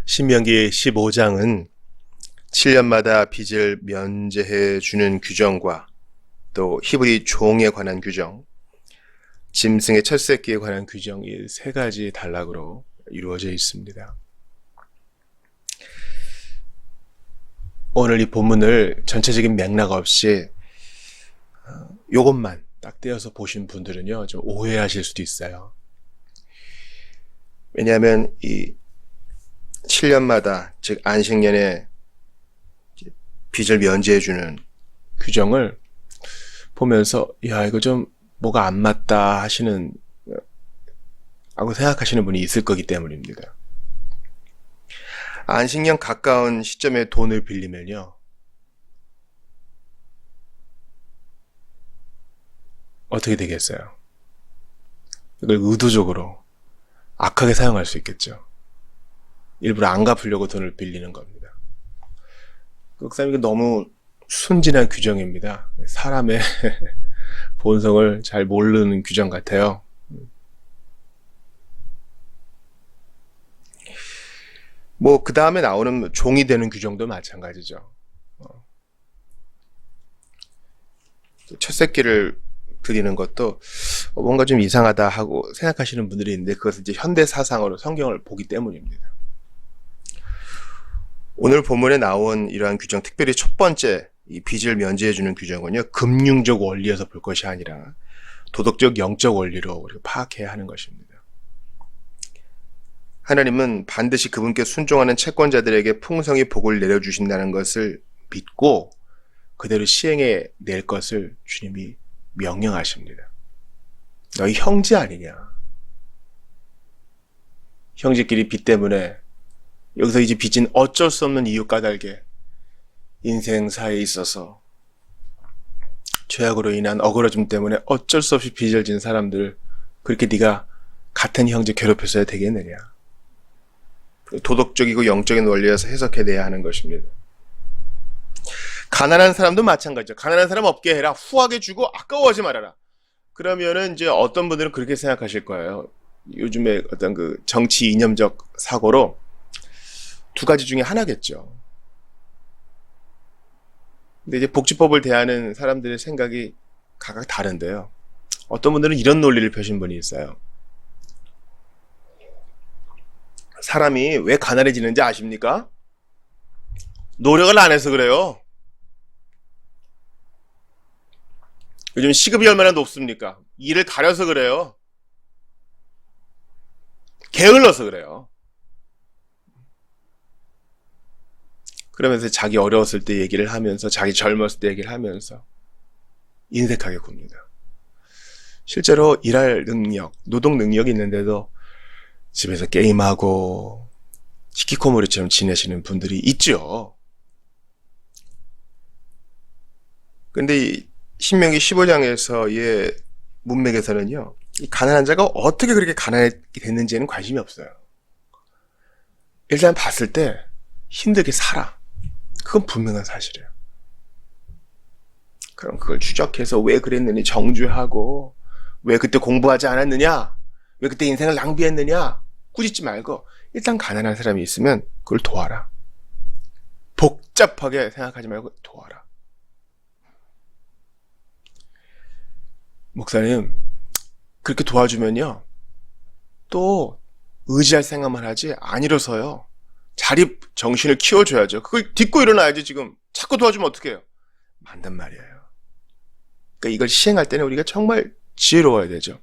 신명기 15장은 7년마다 빚을 면제해 주는 규정과 또 히브리 종에 관한 규정, 짐승의 첫 새끼에 관한 규정, 이 세 가지 단락으로 이루어져 있습니다. 오늘 이 본문을 전체적인 맥락 없이 요것만 딱 떼어서 보신 분들은요, 좀 오해하실 수도 있어요. 왜냐하면 이 7년마다, 즉 안식년에 빚을 면제해주는 규정을 보면서 야, 이거 좀 뭐가 안 맞다 하고 생각하시는 분이 있을 거기 때문입니다. 안식년 가까운 시점에 돈을 빌리면요, 어떻게 되겠어요? 이걸 의도적으로 악하게 사용할 수 있겠죠. 일부러 안 갚으려고 돈을 빌리는 겁니다. 그렇다면 이거 너무 순진한 규정입니다. 사람의 본성을 잘 모르는 규정 같아요. 뭐 그 다음에 나오는 종이 되는 규정도 마찬가지죠. 첫 새끼를 드리는 것도 뭔가 좀 이상하다 하고 생각하시는 분들이 있는데, 그것은 이제 현대 사상으로 성경을 보기 때문입니다. 오늘 본문에 나온 이러한 규정, 특별히 첫 번째 이 빚을 면제해주는 규정은요, 금융적 원리에서 볼 것이 아니라 도덕적, 영적 원리로 우리가 파악해야 하는 것입니다. 하나님은 반드시 그분께 순종하는 채권자들에게 풍성히 복을 내려주신다는 것을 믿고 그대로 시행해 낼 것을 주님이 명령하십니다. 너희 형제 아니냐? 형제끼리 빚 때문에 여기서 이제 빚진 어쩔 수 없는 이유 까닭에 인생사에 있어서 죄악으로 인한 억울해짐 때문에 어쩔 수 없이 빚을 진 사람들, 그렇게 네가 같은 형제 괴롭혔어야 되겠느냐? 도덕적이고 영적인 원리에서 해석해내야 하는 것입니다. 가난한 사람도 마찬가지죠. 가난한 사람 없게 해라. 후하게 주고 아까워하지 말아라. 그러면은 이제 어떤 분들은 그렇게 생각하실 거예요. 요즘에 어떤 그 정치 이념적 사고로 두 가지 중에 하나겠죠. 근데 이제 복지법을 대하는 사람들의 생각이 각각 다른데요. 어떤 분들은 이런 논리를 펴신 분이 있어요. 사람이 왜 가난해지는지 아십니까? 노력을 안 해서 그래요. 요즘 시급이 얼마나 높습니까? 일을 가려서 그래요. 게을러서 그래요. 그러면서 자기 어려웠을 때 얘기를 하면서, 자기 젊었을 때 얘기를 하면서 인색하게 굽니다. 실제로 일할 능력, 노동 능력이 있는데도 집에서 게임하고 히키코모리처럼 지내시는 분들이 있죠. 근데 이 신명기 15장에서의 문맥에서는요, 이 가난한 자가 어떻게 그렇게 가난하게 됐는지에는 관심이 없어요. 일단 봤을 때 힘들게 살아. 그건 분명한 사실이에요. 그럼 그걸 추적해서 왜 그랬느니 정죄하고, 왜 그때 공부하지 않았느냐, 왜 그때 인생을 낭비했느냐 꾸짖지 말고 일단 가난한 사람이 있으면 그걸 도와라. 복잡하게 생각하지 말고 도와라. 목사님, 그렇게 도와주면요, 또 의지할 생각만 하지 안 일어서요. 자립 정신을 키워줘야죠. 그걸 딛고 일어나야지. 지금 자꾸 도와주면 어떡해요? 맞단 말이에요. 그러니까 이걸 시행할 때는 우리가 정말 지혜로워야 되죠.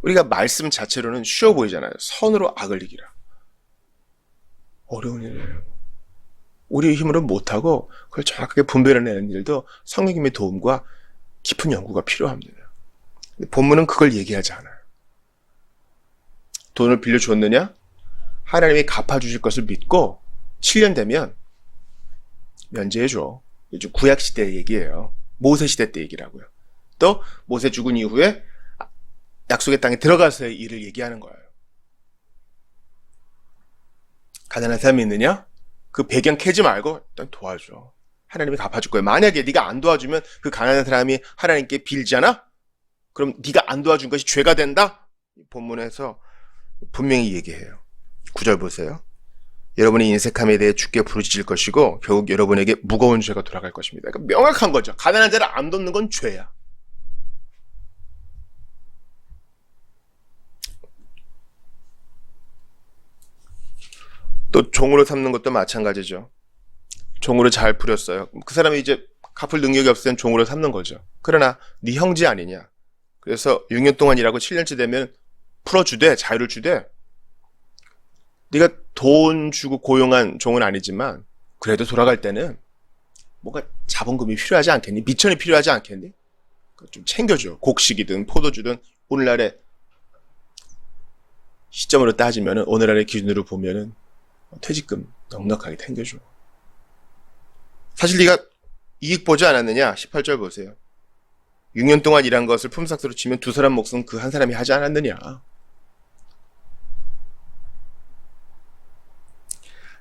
우리가 말씀 자체로는 쉬워 보이잖아요. 선으로 악을 이기라. 어려운 일이에요. 우리의 힘으로는 못하고 그걸 정확하게 분별해내는 일도 성령님의 도움과 깊은 연구가 필요합니다. 근데 본문은 그걸 얘기하지 않아요. 돈을 빌려줬느냐? 하나님이 갚아주실 것을 믿고 7년 되면 면제해줘. 요즘 구약시대 얘기예요. 모세시대 때 얘기라고요. 또 모세 죽은 이후에 약속의 땅에 들어가서의 일을 얘기하는 거예요. 가난한 사람이 있느냐? 그 배경 캐지 말고 일단 도와줘. 하나님이 갚아줄 거예요. 만약에 네가 안 도와주면 그 가난한 사람이 하나님께 빌잖아? 그럼 네가 안 도와준 것이 죄가 된다? 본문에서 분명히 얘기해요. 9절 보세요. 여러분의 인색함에 대해 주께 부르짖을 것이고 결국 여러분에게 무거운 죄가 돌아갈 것입니다. 그러니까 명확한 거죠. 가난한 자를 안 돕는 건 죄야. 또 종으로 삼는 것도 마찬가지죠. 종으로 잘 부렸어요. 그 사람이 이제 갚을 능력이 없을 땐 종으로 삼는 거죠. 그러나 네 형제 아니냐. 그래서 6년 동안 일하고 7년째 되면 풀어주되, 자유를 주되, 네가 돈 주고 고용한 종은 아니지만 그래도 돌아갈 때는 뭔가 자본금이 필요하지 않겠니? 미천이 필요하지 않겠니? 좀 챙겨줘. 곡식이든 포도주든 오늘날의 시점으로 따지면 오늘날의 기준으로 보면은 퇴직금 넉넉하게 챙겨줘. 사실 네가 이익 보지 않았느냐? 18절 보세요. 6년 동안 일한 것을 품삯으로 치면 두 사람 목숨 그 한 사람이 하지 않았느냐?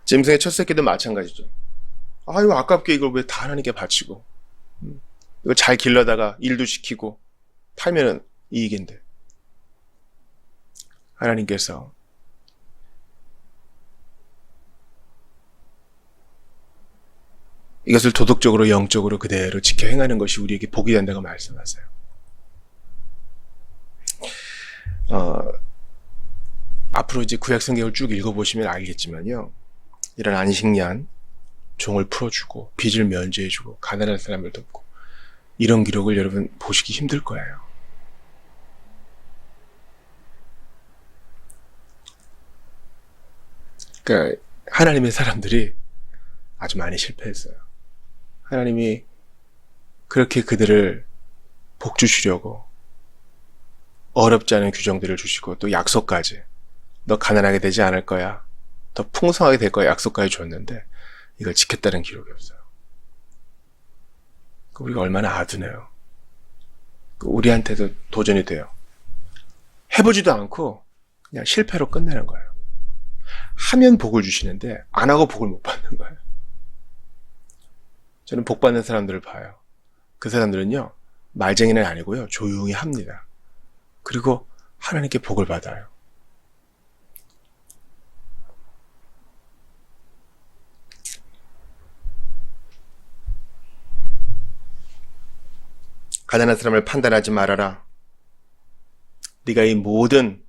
제 인생의 첫 새끼도 마찬가지죠. 아유, 아깝게 이걸 왜 다 하나님께 바치고, 이거 잘 길러다가 일도 시키고 팔면은 이익인데. 하나님께서 이것을 도덕적으로 영적으로 그대로 지켜 행하는 것이 우리에게 복이 된다고 말씀하세요. 앞으로 이제 구약 성경을 쭉 읽어보시면 알겠지만요. 이런 안식년, 종을 풀어주고 빚을 면제해주고 가난한 사람을 돕고 이런 기록을 여러분 보시기 힘들 거예요. 그러니까 하나님의 사람들이 아주 많이 실패했어요. 하나님이 그렇게 그들을 복 주시려고 어렵지 않은 규정들을 주시고 또 약속까지 너 가난하게 되지 않을 거야. 더 풍성하게 될 거야. 약속까지 줬는데 이걸 지켰다는 기록이 없어요. 우리가 얼마나 아드네요. 우리한테도 도전이 돼요. 해보지도 않고 그냥 실패로 끝내는 거예요. 하면 복을 주시는데 안 하고 복을 못 받는 거예요. 저는 복 받는 사람들을 봐요. 그 사람들은요, 말쟁이는 아니고요, 조용히 합니다. 그리고 하나님께 복을 받아요. 가난한 사람을 판단하지 말아라. 네가 이 모든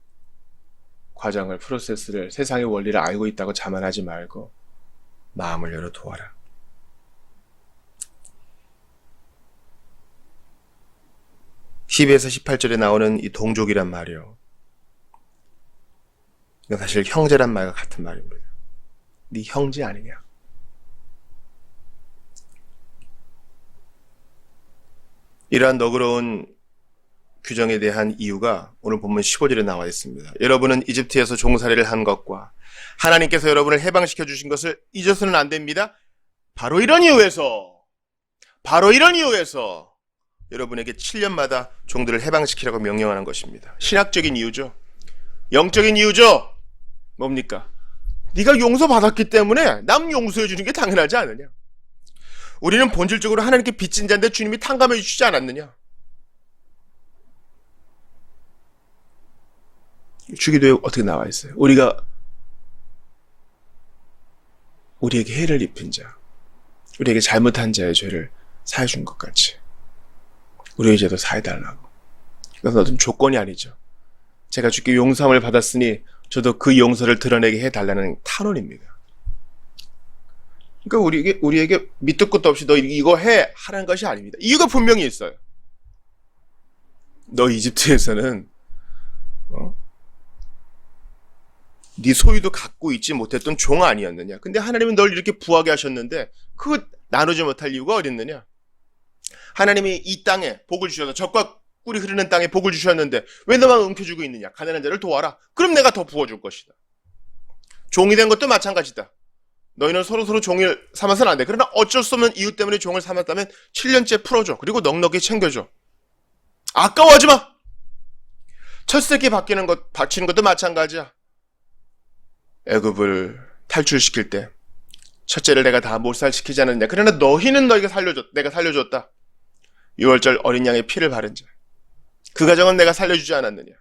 과정을, 프로세스를, 세상의 원리를 알고 있다고 자만하지 말고 마음을 열어 도와라. 12에서 18절에 나오는 이 동족이란 말이요. 이건 사실 형제란 말과 같은 말입니다. 네 형제 아니냐. 이러한 너그러운 규정에 대한 이유가 오늘 본문 15절에 나와 있습니다. 여러분은 이집트에서 종살이를 한 것과 하나님께서 여러분을 해방시켜 주신 것을 잊어서는 안 됩니다. 바로 이런 이유에서 여러분에게 7년마다 종들을 해방시키라고 명령하는 것입니다. 신학적인 이유죠. 영적인 이유죠. 뭡니까? 네가 용서받았기 때문에 남 용서해 주는 게 당연하지 않느냐. 우리는 본질적으로 하나님께 빚진 자인데 주님이 탕감해 주시지 않았느냐. 주기도에 어떻게 나와 있어요? 우리에게 해를 입힌 자, 우리에게 잘못한 자의 죄를 사해 준 것 같이 우리의 죄도 사해달라고. 그것은 어떤 조건이 아니죠. 제가 주께 용서함을 받았으니 저도 그 용서를 드러내게 해달라는 탄원입니다. 그러니까 우리에게 밑도 끝도 없이 너 이거 해 하라는 것이 아닙니다. 이유가 분명히 있어요. 너 이집트에서는 네 소유도 갖고 있지 못했던 종 아니었느냐. 근데 하나님은 널 이렇게 부하게 하셨는데 그거 나누지 못할 이유가 어딨느냐. 하나님이 이 땅에 복을 주셔서 젖과 꿀이 흐르는 땅에 복을 주셨는데 왜 너만 움켜쥐고 있느냐. 가난한 자를 도와라. 그럼 내가 더 부어줄 것이다. 종이 된 것도 마찬가지다. 너희는 서로 종을 삼아서는 안 돼. 그러나 어쩔 수 없는 이유 때문에 종을 삼았다면 7년째 풀어줘. 그리고 넉넉히 챙겨줘. 아까워하지 마. 첫 새끼 바치는 것도 마찬가지야. 애굽을 탈출시킬 때 첫째를 내가 다 몰살시키지 않았냐. 그러나 너희는 내가 살려줬다. 6월절 어린 양의 피를 바른 자. 그 가정은 내가 살려주지 않았느냐.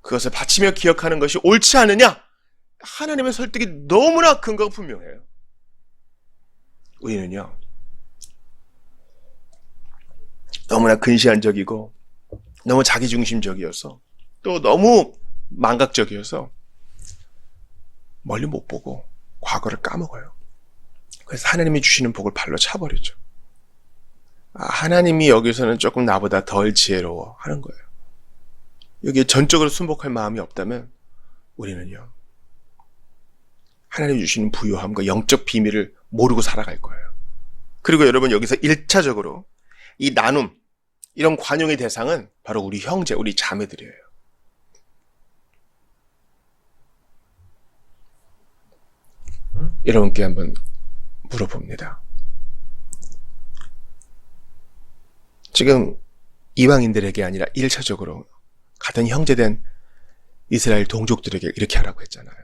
그것을 바치며 기억하는 것이 옳지 않느냐. 하나님의 설득이 너무나 근거가 분명해요. 우리는요, 너무나 근시안적이고 너무 자기중심적이어서 또 너무 망각적이어서 멀리 못 보고 과거를 까먹어요. 그래서 하나님이 주시는 복을 발로 차버리죠. 하나님이 여기서는 조금 나보다 덜 지혜로워 하는 거예요. 여기에 전적으로 순복할 마음이 없다면 우리는요, 하나님이 주시는 부요함과 영적 비밀을 모르고 살아갈 거예요. 그리고 여러분, 여기서 1차적으로 이 나눔, 이런 관용의 대상은 바로 우리 형제, 우리 자매들이에요. 여러분께 한번 물어봅니다. 지금 이방인들에게 아니라 1차적으로 같은 형제된 이스라엘 동족들에게 이렇게 하라고 했잖아요.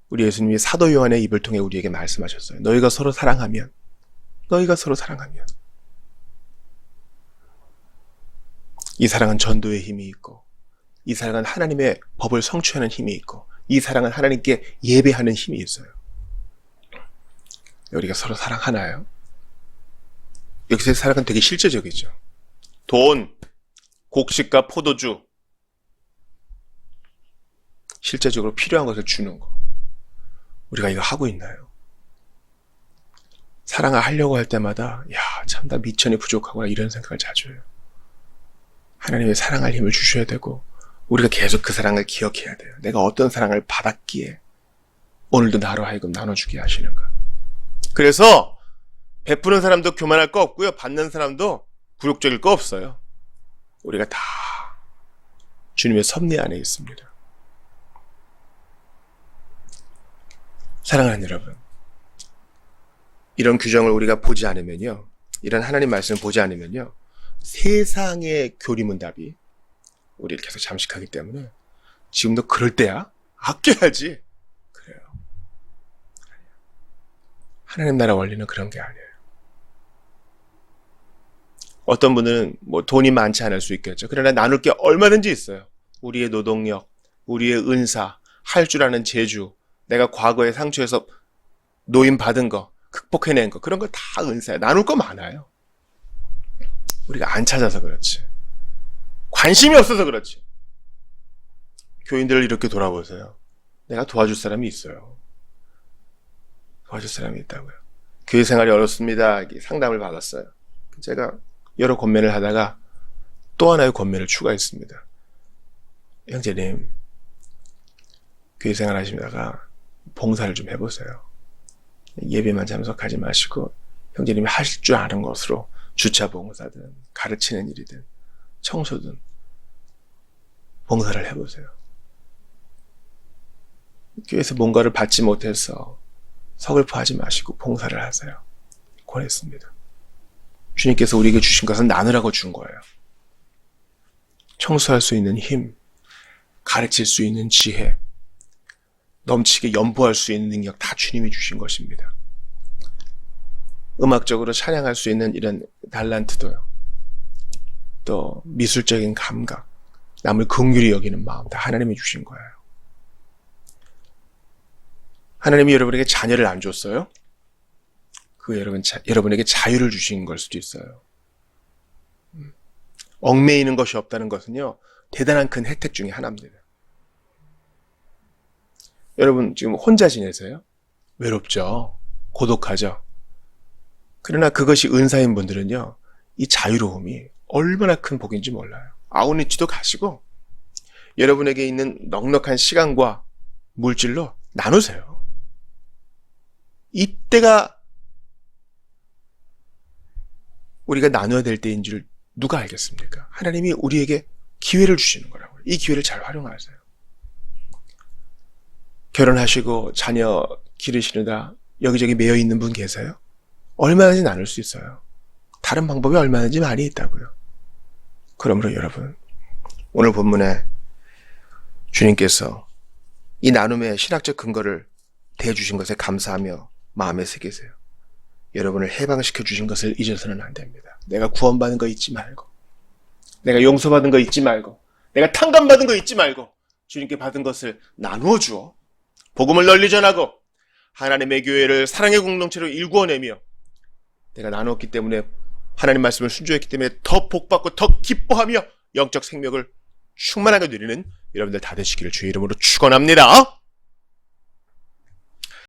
우리 예수님이 사도 요한의 입을 통해 우리에게 말씀하셨어요. 너희가 서로 사랑하면 이 사랑은 전도의 힘이 있고, 이 사랑은 하나님의 법을 성취하는 힘이 있고, 이 사랑은 하나님께 예배하는 힘이 있어요. 우리가 서로 사랑하나요? 여기서의 사랑은 되게 실제적이죠. 돈, 곡식과 포도주, 실제적으로 필요한 것을 주는 거. 우리가 이거 하고 있나요? 사랑을 하려고 할 때마다 참 나 미천이 부족하구나 이런 생각을 자주 해요. 하나님의 사랑할 힘을 주셔야 되고 우리가 계속 그 사랑을 기억해야 돼요. 내가 어떤 사랑을 받았기에 오늘도 나로 하여금 나눠주게 하시는가. 그래서 베푸는 사람도 교만할 거 없고요. 받는 사람도 굴욕적일 거 없어요. 우리가 다 주님의 섭리 안에 있습니다. 사랑하는 여러분, 이런 규정을 우리가 보지 않으면요, 이런 하나님 말씀을 보지 않으면요, 세상의 교리문답이 우리를 계속 잠식하기 때문에 지금도 그럴 때야? 아껴야지. 그래요. 하나님 나라 원리는 그런 게 아니에요. 어떤 분은 돈이 많지 않을 수 있겠죠. 그러나 나눌 게 얼마든지 있어요. 우리의 노동력, 우리의 은사, 할 줄 아는 재주, 내가 과거의 상처에서 노임 받은 거, 극복해낸 거, 그런 거 다 은사예요. 나눌 거 많아요. 우리가 안 찾아서 그렇지. 관심이 없어서 그렇지. 교인들을 이렇게 돌아보세요. 내가 도와줄 사람이 있어요. 도와줄 사람이 있다고요. 교회 생활이 어렵습니다. 상담을 받았어요. 제가 여러 권면을 하다가 또 하나의 권면을 추가했습니다. 형제님, 교회 생활 하시다가 봉사를 좀 해보세요. 예배만 참석하지 마시고 형제님이 하실 줄 아는 것으로 주차 봉사든 가르치는 일이든 청소든 봉사를 해보세요. 교회에서 뭔가를 받지 못해서 서글퍼하지 마시고 봉사를 하세요. 권했습니다. 주님께서 우리에게 주신 것은 나누라고 준 거예요. 청소할 수 있는 힘, 가르칠 수 있는 지혜, 넘치게 연보할 수 있는 능력 다 주님이 주신 것입니다. 음악적으로 찬양할 수 있는 이런 달란트도요. 또 미술적인 감각, 남을 긍휼히 여기는 마음 다 하나님이 주신 거예요. 하나님이 여러분에게 자녀를 안 줬어요? 여러분에게 자유를 주신 걸 수도 있어요. 얽매이는 것이 없다는 것은요, 대단한 큰 혜택 중에 하나입니다. 여러분 지금 혼자 지내세요? 외롭죠? 고독하죠? 그러나 그것이 은사인 분들은요, 이 자유로움이 얼마나 큰 복인지 몰라요. 아우니치도 가시고 여러분에게 있는 넉넉한 시간과 물질로 나누세요. 이때가 우리가 나눠야 될 때인 줄 누가 알겠습니까? 하나님이 우리에게 기회를 주시는 거라고요. 이 기회를 잘 활용하세요. 결혼하시고 자녀 기르시느라 여기저기 매여 있는 분 계세요? 얼마든지 나눌 수 있어요. 다른 방법이 얼마든지 많이 있다고요. 그러므로 여러분, 오늘 본문에 주님께서 이 나눔의 신학적 근거를 대주신 것에 감사하며 마음에 새기세요. 여러분을 해방시켜 주신 것을 잊어서는 안 됩니다. 내가 구원받은 거 잊지 말고, 내가 용서받은 거 잊지 말고, 내가 탕감받은 거 잊지 말고, 주님께 받은 것을 나누어 주어 복음을 널리 전하고 하나님의 교회를 사랑의 공동체로 일구어내며 내가 나누었기 때문에 하나님 말씀을 순종했기 때문에 더 복받고 더 기뻐하며 영적 생명을 충만하게 누리는 여러분들 다 되시기를 주의 이름으로 축원합니다.